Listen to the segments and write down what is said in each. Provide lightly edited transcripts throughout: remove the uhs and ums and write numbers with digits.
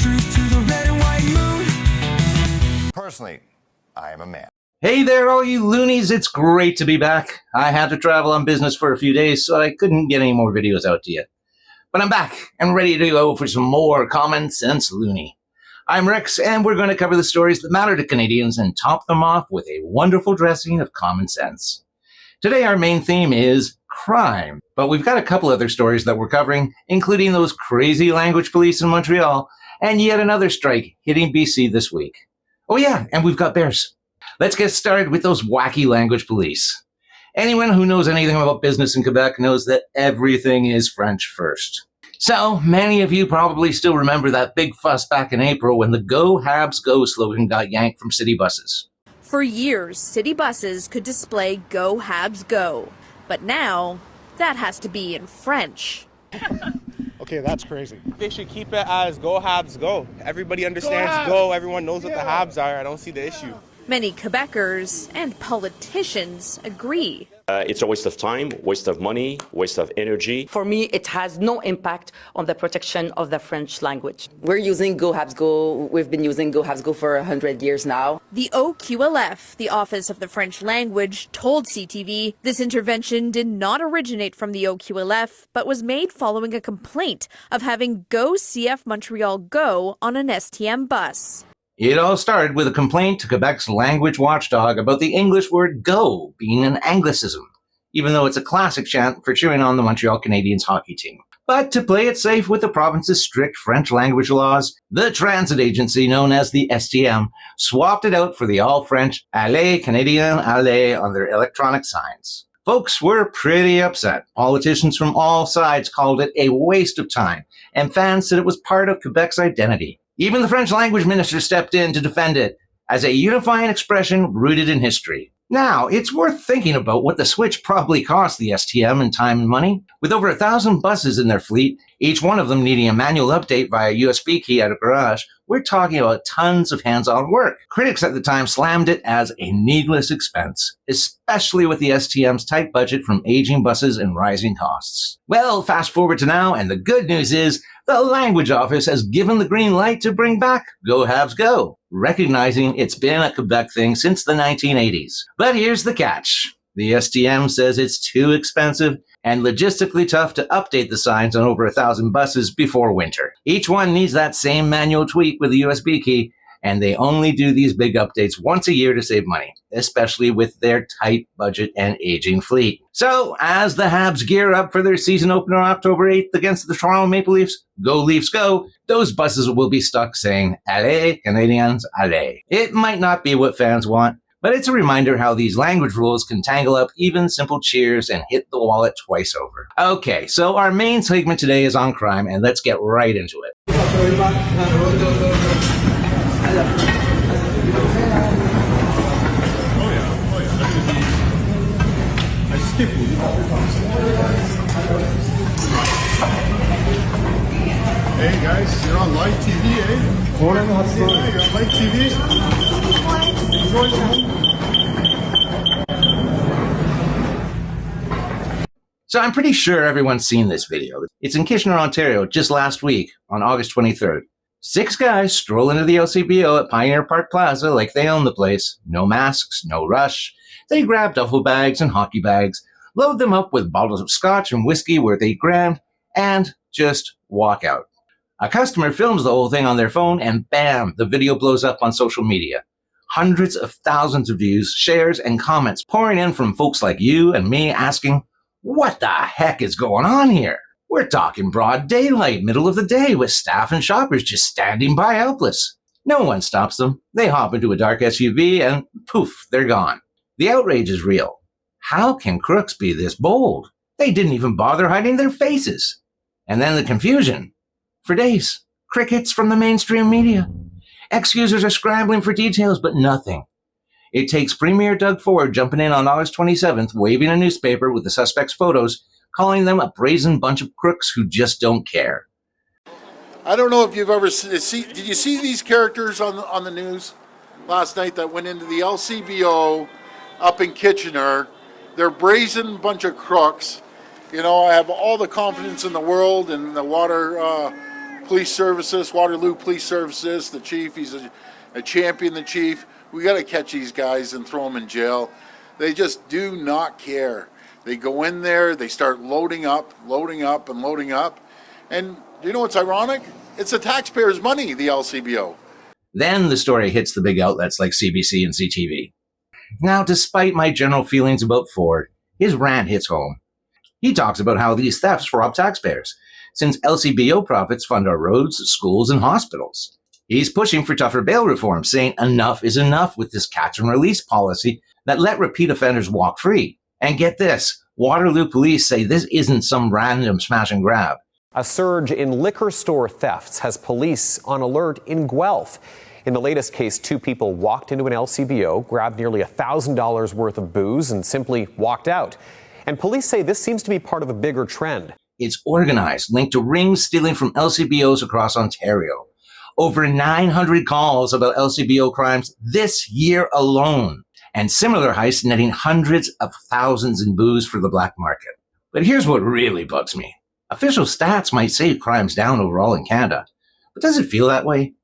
truth to the red and white moon. Personally, I am a man. Hey there, all you loonies. It's great to be back. I had to travel on business for a few days, so I couldn't get any more videos out to you. But I'm back and ready to go for some more Common Sense Looney. I'm Rex, and we're going to cover the stories that matter to Canadians and top them off with a wonderful dressing of common sense. Today, our main theme is crime, but we've got a couple other stories that we're covering, including those crazy language police in Montreal, and yet another strike hitting BC this week. Oh yeah, and we've got bears. Let's get started with those wacky language police. Anyone who knows anything about business in Quebec knows that everything is French first. So, many of you probably still remember that big fuss back in April when the Go Habs Go slogan got yanked from city buses. For years, city buses could display Go Habs Go, but now that has to be in French. Okay, that's crazy. They should keep it as Go Habs Go. Everybody understands Go. Everyone knows what the Habs are. I don't see the issue. Many Quebecers and politicians agree. It's a waste of time, waste of money, waste of energy. For me, it has no impact on the protection of the French language. We're using Go Habs Go. We've been using Go Habs Go for 100 years now. The OQLF, the Office of the French Language, told CTV this intervention did not originate from the OQLF, but was made following a complaint of having Go CF Montreal Go on an STM bus. It all started with a complaint to Quebec's language watchdog about the English word go being an anglicism, even though it's a classic chant for cheering on the Montreal Canadiens hockey team. But to play it safe with the province's strict French language laws, the transit agency known as the STM swapped it out for the all-French Allez Canadien Allez on their electronic signs. Folks were pretty upset. Politicians from all sides called it a waste of time, and fans said it was part of Quebec's identity. Even the French language minister stepped in to defend it as a unifying expression rooted in history. Now, it's worth thinking about what the switch probably cost the STM in time and money. With over 1,000 buses in their fleet, each one of them needing a manual update via USB key at a garage, we're talking about tons of hands-on work. Critics at the time slammed it as a needless expense, especially with the STM's tight budget from aging buses and rising costs. Well, fast forward to now, and the good news is the language office has given the green light to bring back Go Habs Go, recognizing it's been a Quebec thing since the 1980s. But here's the catch. The STM says it's too expensive and logistically tough to update the signs on over 1,000 buses before winter. Each one needs that same manual tweak with a USB key, and they only do these big updates once a year to save money, especially with their tight budget and aging fleet. So, as the Habs gear up for their season opener on October 8th against the Toronto Maple Leafs, go Leafs go, those buses will be stuck saying, Allez, Canadiens, allez. It might not be what fans want, but it's a reminder how these language rules can tangle up even simple cheers and hit the wallet twice over. Okay, so our main segment today is on crime, and let's get right into it. Hey guys, you're on live TV, eh? You're on live TV. Enjoy some. So I'm pretty sure everyone's seen this video. It's in Kitchener, Ontario, just last week on August 23rd. 6 guys stroll into the LCBO at Pioneer Park Plaza like they own the place. No masks, no rush. They grab duffel bags and hockey bags, load them up with bottles of scotch and whiskey worth $8,000, and just walk out. A customer films the whole thing on their phone, and bam, the video blows up on social media. Hundreds of thousands of views, shares, and comments pouring in from folks like you and me asking, what the heck is going on here? We're talking broad daylight, middle of the day, with staff and shoppers just standing by helpless. No one stops them. They hop into a dark SUV and poof, they're gone. The outrage is real. How can crooks be this bold? They didn't even bother hiding their faces. And then the confusion. For days, crickets from the mainstream media. Ex-users are scrambling for details, but nothing. It takes Premier Doug Ford jumping in on August 27th, waving a newspaper with the suspects' photos, calling them a brazen bunch of crooks who just don't care. I don't know if you've ever seen, did you see these characters on the news last night that went into the LCBO up in Kitchener? They're brazen bunch of crooks. You know, I have all the confidence in the world in the water Police Services, Waterloo Police Services, the chief, he's a champion, the chief. We got to catch these guys and throw them in jail. They just do not care. They go in there, they start loading up. And you know what's ironic? It's the taxpayers' money, the LCBO. Then the story hits the big outlets like CBC and CTV. Now, despite my general feelings about Ford, his rant hits home. He talks about how these thefts rob taxpayers, since LCBO profits fund our roads, schools, and hospitals. He's pushing for tougher bail reform, saying enough is enough with this catch and release policy that let repeat offenders walk free. And get this, Waterloo police say this isn't some random smash and grab. A surge in liquor store thefts has police on alert in Guelph. In the latest case, 2 people walked into an LCBO, grabbed nearly $1,000 worth of booze, and simply walked out. And police say this seems to be part of a bigger trend. It's organized, linked to rings stealing from LCBOs across Ontario. Over 900 calls about LCBO crimes this year alone, and similar heists netting hundreds of thousands in booze for the black market. But here's what really bugs me. Official stats might say crime's down overall in Canada, but does it feel that way?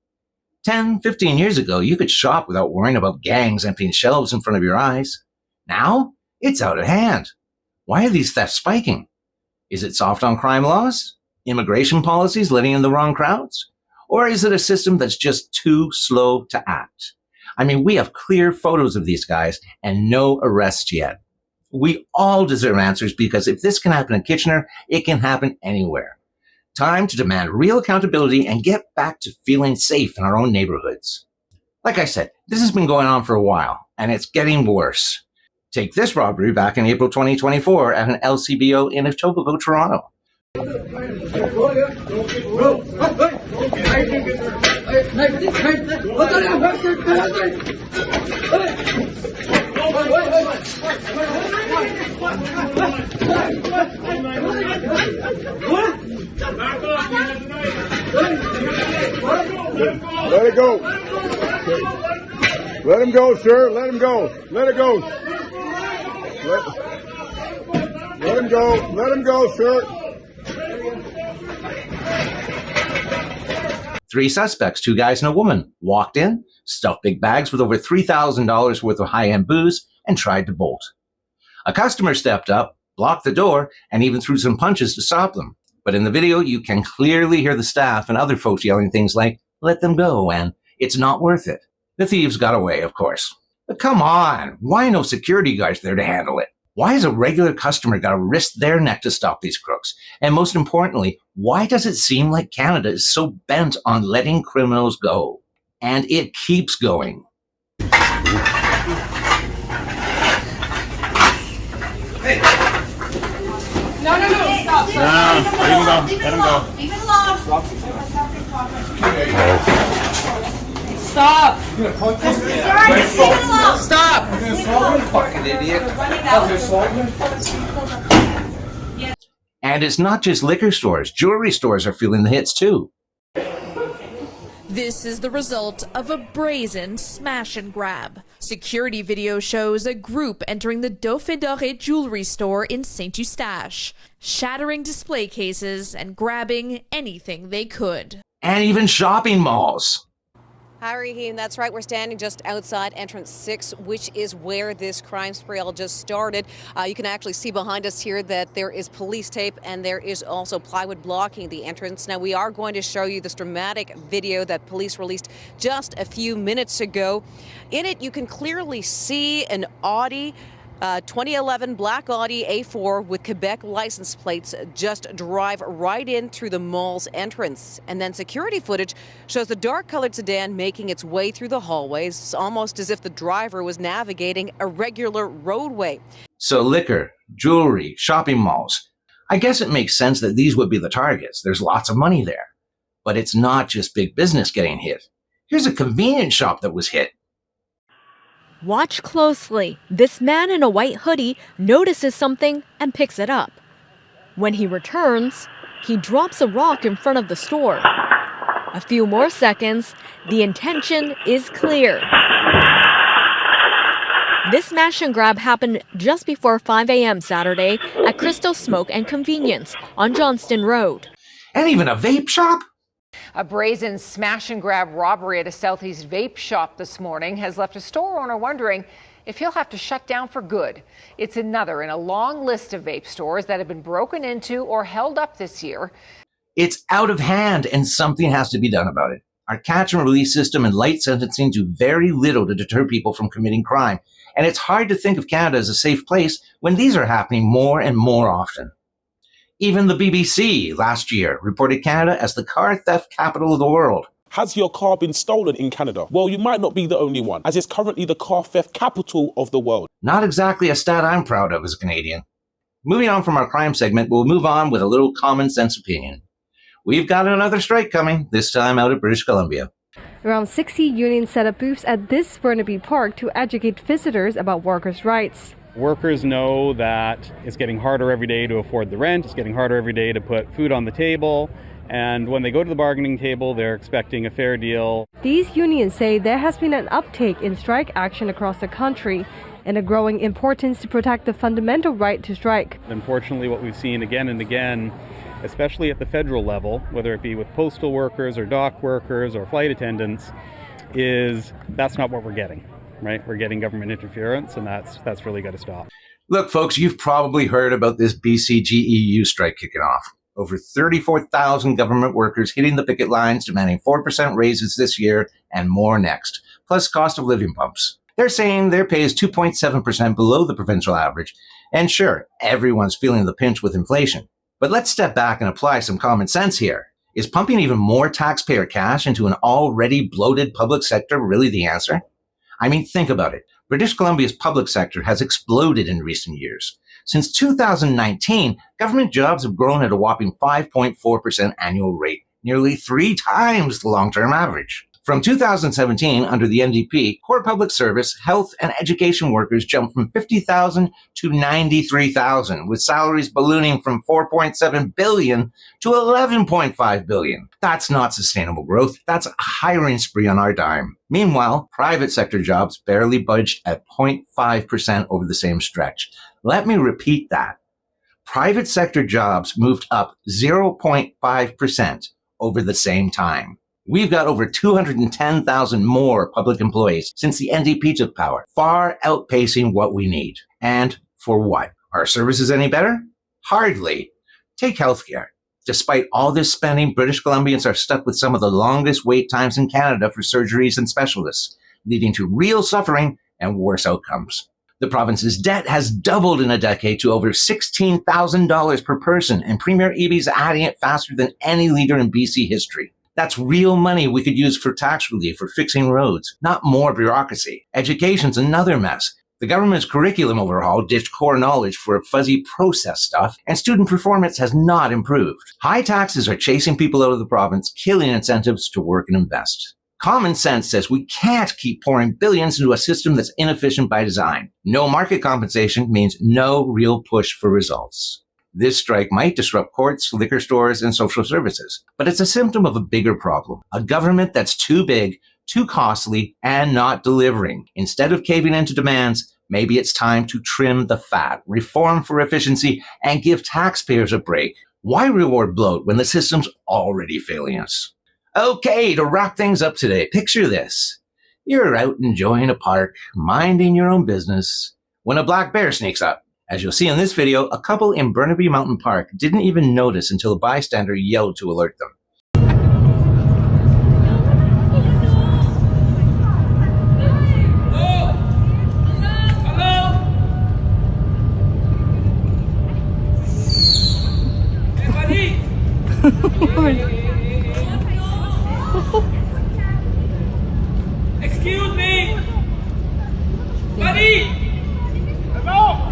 10, 15 years ago, you could shop without worrying about gangs emptying shelves in front of your eyes. Now, it's out of hand. Why are these thefts spiking? Is it soft on crime laws? Immigration policies letting in the wrong crowds? Or is it a system that's just too slow to act? I mean, we have clear photos of these guys and no arrests yet. We all deserve answers because if this can happen in Kitchener, it can happen anywhere. Time to demand real accountability and get back to feeling safe in our own neighborhoods. Like I said, this has been going on for a while, and it's getting worse. Take this robbery back in April 2024 at an LCBO in Etobicoke, Toronto. Let it go. Let him go, sir. Let him go. Let it go. Let him go. Let him go, sir. 3 suspects, 2 guys and a woman, walked in, stuffed big bags with over $3,000 worth of high-end booze, and tried to bolt. A customer stepped up, blocked the door, and even threw some punches to stop them. But in the video, you can clearly hear the staff and other folks yelling things like, "Let them go," and "It's not worth it." The thieves got away, of course. But come on, why no security guards there to handle it? Why has a regular customer got to risk their neck to stop these crooks? And most importantly, why does it seem like Canada is so bent on letting criminals go? And it keeps going. Hey. No, stop. No, let him go. Leave it alone. Stop. Just leave it alone. Stop! Fucking idiot. And it's not just liquor stores. Jewelry stores are feeling the hits too. This is the result of a brazen smash and grab. Security video shows a group entering the Dauphin Doré jewelry store in Saint-Eustache, shattering display cases and grabbing anything they could. And even shopping malls. Hi, Raheem. That's right. We're standing just outside entrance 6, which is where this crime spree all just started. You can actually see behind us here that there is police tape and there is also plywood blocking the entrance. Now, we are going to show you this dramatic video that police released just a few minutes ago. In it, you can clearly see an Audi 2011 black Audi A4 with Quebec license plates just drive right in through the mall's entrance. And then security footage shows the dark-colored sedan making its way through the hallways, almost as if the driver was navigating a regular roadway. So liquor, jewelry, shopping malls. I guess it makes sense that these would be the targets. There's lots of money there. But it's not just big business getting hit. Here's a convenience shop that was hit. Watch closely. This man in a white hoodie notices something and picks it up. When he returns, he drops a rock in front of the store. A few more seconds, the intention is clear. This smash and grab happened just before 5 a.m. Saturday at Crystal Smoke and Convenience on Johnston Road. And even a vape shop? A brazen smash-and-grab robbery at a Southeast vape shop this morning has left a store owner wondering if he'll have to shut down for good. It's another in a long list of vape stores that have been broken into or held up this year. It's out of hand, and something has to be done about it. Our catch and release system and light sentencing do very little to deter people from committing crime, and it's hard to think of Canada as a safe place when these are happening more and more often. Even the BBC last year reported Canada as the car theft capital of the world. Has your car been stolen in Canada? Well, you might not be the only one, as it's currently the car theft capital of the world. Not exactly a stat I'm proud of as a Canadian. Moving on from our crime segment, we'll move on with a little common sense opinion. We've got another strike coming, this time out of British Columbia. Around 60 unions set up booths at this Burnaby Park to educate visitors about workers' rights. Workers know that it's getting harder every day to afford the rent, it's getting harder every day to put food on the table, and when they go to the bargaining table, they're expecting a fair deal. These unions say there has been an uptake in strike action across the country and a growing importance to protect the fundamental right to strike. Unfortunately, what we've seen again and again, especially at the federal level, whether it be with postal workers or dock workers or flight attendants, is that's not what we're getting. Right? We're getting government interference, and that's really got to stop. Look, folks, you've probably heard about this BCGEU strike kicking off. Over 34,000 government workers hitting the picket lines, demanding 4% raises this year and more next, plus cost of living bumps. They're saying their pay is 2.7% below the provincial average. And sure, everyone's feeling the pinch with inflation. But let's step back and apply some common sense here. Is pumping even more taxpayer cash into an already bloated public sector really the answer? I mean, think about it. British Columbia's public sector has exploded in recent years. Since 2019, government jobs have grown at a whopping 5.4% annual rate, nearly 3 times the long-term average. From 2017, under the NDP, core public service, health, and education workers jumped from 50,000 to 93,000, with salaries ballooning from $4.7 billion to $11.5 billion. That's not sustainable growth. That's a hiring spree on our dime. Meanwhile, private sector jobs barely budged at 0.5% over the same stretch. Let me repeat that. Private sector jobs moved up 0.5% over the same time. We've got over 210,000 more public employees since the NDP took power, far outpacing what we need. And for what? Are services any better? Hardly. Take healthcare. Despite all this spending, British Columbians are stuck with some of the longest wait times in Canada for surgeries and specialists, leading to real suffering and worse outcomes. The province's debt has doubled in a decade to over $16,000 per person, and Premier Eby's adding it faster than any leader in BC history. That's real money we could use for tax relief or fixing roads, not more bureaucracy. Education's another mess. The government's curriculum overhaul ditched core knowledge for fuzzy process stuff, and student performance has not improved. High taxes are chasing people out of the province, killing incentives to work and invest. Common sense says we can't keep pouring billions into a system that's inefficient by design. No market compensation means no real push for results. This strike might disrupt courts, liquor stores, and social services, but it's a symptom of a bigger problem. A government that's too big, too costly, and not delivering. Instead of caving into demands, maybe it's time to trim the fat, reform for efficiency, and give taxpayers a break. Why reward bloat when the system's already failing us? Okay, to wrap things up today, picture this. You're out enjoying a park, minding your own business, when a black bear sneaks up. As you'll see in this video, a couple in Burnaby Mountain Park didn't even notice until a bystander yelled to alert them. Excuse me! Buddy! Hello!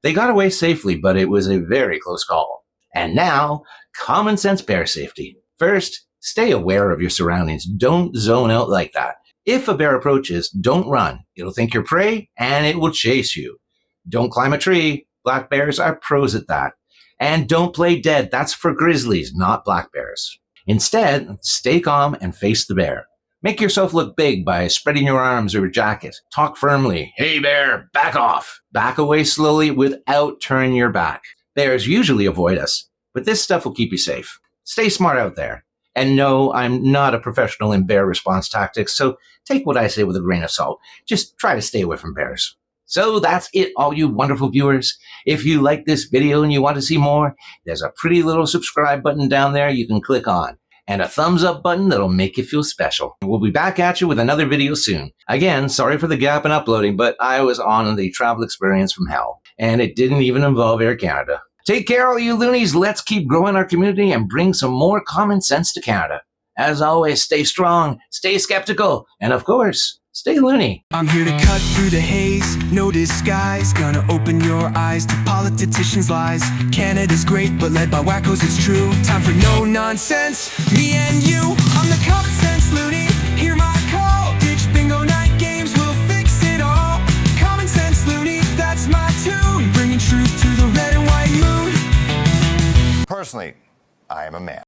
They got away safely, but it was a very close call. And now, common sense bear safety. First, stay aware of your surroundings. Don't zone out like that. If a bear approaches, don't run. It'll think you're prey, and it will chase you. Don't climb a tree. Black bears are pros at that. And don't play dead. That's for grizzlies, not black bears. Instead, stay calm and face the bear. Make yourself look big by spreading your arms or your jacket. Talk firmly. Hey bear, back off. Back away slowly without turning your back. Bears usually avoid us, but this stuff will keep you safe. Stay smart out there. And no, I'm not a professional in bear response tactics, so take what I say with a grain of salt. Just try to stay away from bears. So that's it, all you wonderful viewers. If you like this video and you want to see more, there's a pretty little subscribe button down there you can click on, and a thumbs up button that'll make you feel special. We'll be back at you with another video soon. Again, sorry for the gap in uploading, but I was on the travel experience from hell, and it didn't even involve Air Canada. Take care, all you loonies. Let's keep growing our community and bring some more common sense to Canada. As always, stay strong, stay skeptical, and of course, stay loony. I'm here to cut through the haze, no disguise. Gonna open your eyes to politicians' lies. Canada's great, but led by wackos, it's true. Time for no nonsense, me and you. I'm the CommonSenseLoonie, hear my call. Ditch bingo night games, we'll fix it all. CommonSenseLoonie, that's my tune. Bringing truth to the red and white moon. Personally, I am a man.